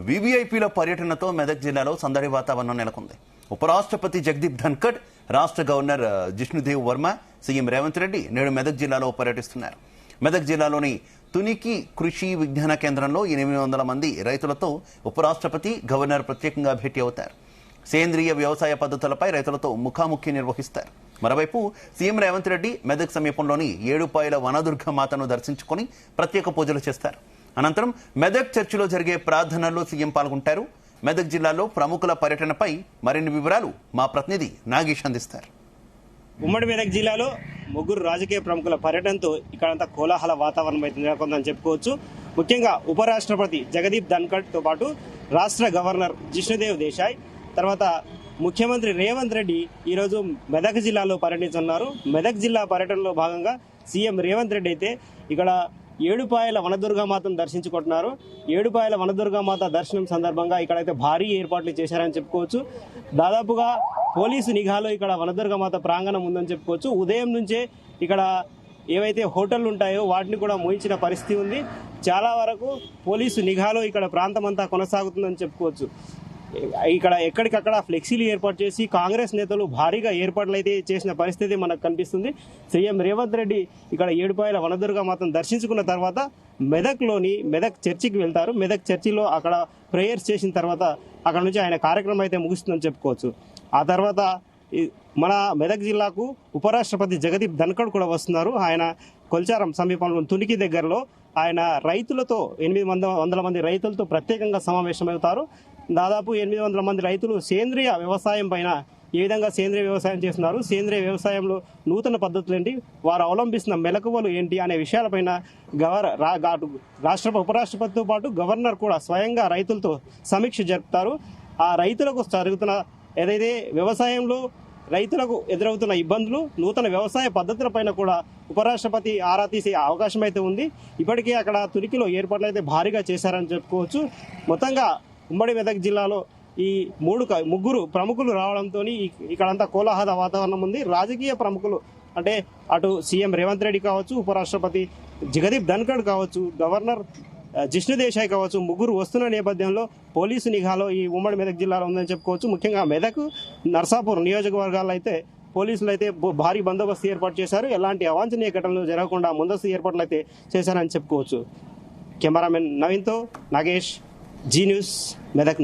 వీవీఐపీల పర్యటనతో మెదక్ జిల్లాలో సందడి వాతావరణం నెలకొంది. ఉపరాష్ట్రపతి జగదీప్ ధన్కడ్, రాష్ట్ర గవర్నర్ జిష్ణుదేవ్ వర్మ, సీఎం రేవంత్ రెడ్డి నేడు మెదక్ జిల్లాలో పర్యటిస్తున్నారు. మెదక్ జిల్లాలోని తునికి కృషి విజ్ఞాన కేంద్రంలో 800 మంది రైతులతో ఉపరాష్ట్రపతి, గవర్నర్ ప్రత్యేకంగా భేటీ అవుతారు. సేంద్రియ వ్యవసాయ పద్ధతులపై రైతులతో ముఖాముఖి నిర్వహిస్తారు. మరోవైపు సీఎం రేవంత్ రెడ్డి మెదక్ సమీపంలోని ఏడుపాయల వనదుర్గ మాతను దర్శించుకుని ప్రత్యేక పూజలు చేస్తారు. అనంతరం మెదక్ చర్చిలో జరిగే ప్రార్థనల్లో సీఎం పాల్గొంటారు. మెదక్ జిల్లాలో ప్రముఖుల పర్యటనపై మరిన్ని వివరాలు మా ప్రతినిధి నాగేష్ అందిస్తారు. ఉమ్మడి మెదక్ జిల్లాలో ముగ్గురు రాజకీయ ప్రముఖుల పర్యటనతో ఇక్కడంతా కోలాహల వాతావరణం అయితే నెలకొందని చెప్పుకోవచ్చు. ముఖ్యంగా ఉపరాష్ట్రపతి జగదీప్ ధన్కడ్ తో పాటు రాష్ట్ర గవర్నర్ జిష్ణుదేవ్ దేశాయ్, తర్వాత ముఖ్యమంత్రి రేవంత్ రెడ్డి ఈరోజు మెదక్ జిల్లాలో పర్యటించనున్నారు. మెదక్ జిల్లా పర్యటనలో భాగంగా సీఎం రేవంత్ రెడ్డి అయితే ఇక్కడ ఏడుపాయల వనదుర్గామాతను దర్శించుకుంటున్నారు. ఏడుపాయల వనదుర్గామాత దర్శనం సందర్భంగా ఇక్కడైతే భారీ ఏర్పాట్లు చేశారని చెప్పుకోవచ్చు. దాదాపుగా పోలీసు నిఘాలో ఇక్కడ వనదుర్గామాత ప్రాంగణం ఉందని చెప్పుకోవచ్చు. ఉదయం నుంచే ఇక్కడ ఏవైతే హోటళ్లు ఉంటాయో వాటిని కూడా మోయించిన పరిస్థితి ఉంది. చాలా వరకు పోలీసు నిఘాలో ఇక్కడ ప్రాంతం అంతా కొనసాగుతుందని చెప్పుకోవచ్చు. ఇక్కడ ఎక్కడికక్కడ ఫ్లెక్సీలు ఏర్పాటు చేసి కాంగ్రెస్ నేతలు భారీగా ఏర్పాట్లు అయితే చేసిన పరిస్థితి మనకు కనిపిస్తుంది. సీఎం రేవంత్ రెడ్డి ఇక్కడ ఏడుపాయల వనదుర్గామాతను దర్శించుకున్న తర్వాత మెదక్ చర్చికి వెళ్తారు. మెదక్ చర్చిలో అక్కడ ప్రేయర్స్ చేసిన తర్వాత అక్కడ నుంచి ఆయన కార్యక్రమం అయితే ముగుస్తుందని చెప్పుకోవచ్చు. ఆ తర్వాత మన మెదక్ జిల్లాకు ఉపరాష్ట్రపతి జగదీప్ ధన్కడ్ కూడా వస్తున్నారు. ఆయన కొల్చారం సమీపంలో తునికి దగ్గరలో ఆయన రైతులతో 800 మంది రైతులతో ప్రత్యేకంగా సమావేశమవుతారు. దాదాపు 800 మంది రైతులు సేంద్రియ వ్యవసాయం పైన ఏ విధంగా సేంద్రియ వ్యవసాయం చేస్తున్నారు, సేంద్రియ వ్యవసాయంలో నూతన పద్ధతులు ఏంటి, వారు అవలంబిస్తున్న మెలకువలు ఏంటి అనే విషయాలపైన ఉపరాష్ట్రపతితో పాటు గవర్నర్ కూడా స్వయంగా రైతులతో సమీక్ష జరుపుతారు. ఆ రైతులకు జరుగుతున్న ఏదైతే వ్యవసాయంలో రైతులకు ఎదురవుతున్న ఇబ్బందులు, నూతన వ్యవసాయ పద్ధతులపైన కూడా ఉపరాష్ట్రపతి ఆరా తీసే అవకాశం అయితే ఉంది. ఇప్పటికే అక్కడ తునికిలో ఏర్పాట్లు అయితే భారీగా చేశారని చెప్పుకోవచ్చు. మొత్తంగా ఉమ్మడి మెదక్ జిల్లాలో ఈ ముగ్గురు ప్రముఖులు రావడంతో ఇక్కడంతా కోలాహల వాతావరణం ఉంది. రాజకీయ ప్రముఖులు అంటే అటు సీఎం రేవంత్ రెడ్డి కావచ్చు, ఉపరాష్ట్రపతి జగదీప్ ధన్కడ్ కావచ్చు, గవర్నర్ జిష్ణుదేశాయ్ కావచ్చు, ముగ్గురు వస్తున్న నేపథ్యంలో పోలీసు నిఘాలో ఈ ఉమ్మడి మెదక్ జిల్లాలో ఉందని చెప్పుకోవచ్చు. ముఖ్యంగా మెదక్, నర్సాపూర్ నియోజకవర్గాల్లో అయితే పోలీసులు అయితే భారీ బందోబస్తు ఏర్పాటు చేశారు. ఎలాంటి అవాంఛనీయ ఘటనలు జరగకుండా ముందస్తు ఏర్పాట్లు అయితే చేశారని చెప్పుకోవచ్చు. కెమెరామెన్ నవీన్తో నాగేష్, జీ న్యూస్, మెదక్.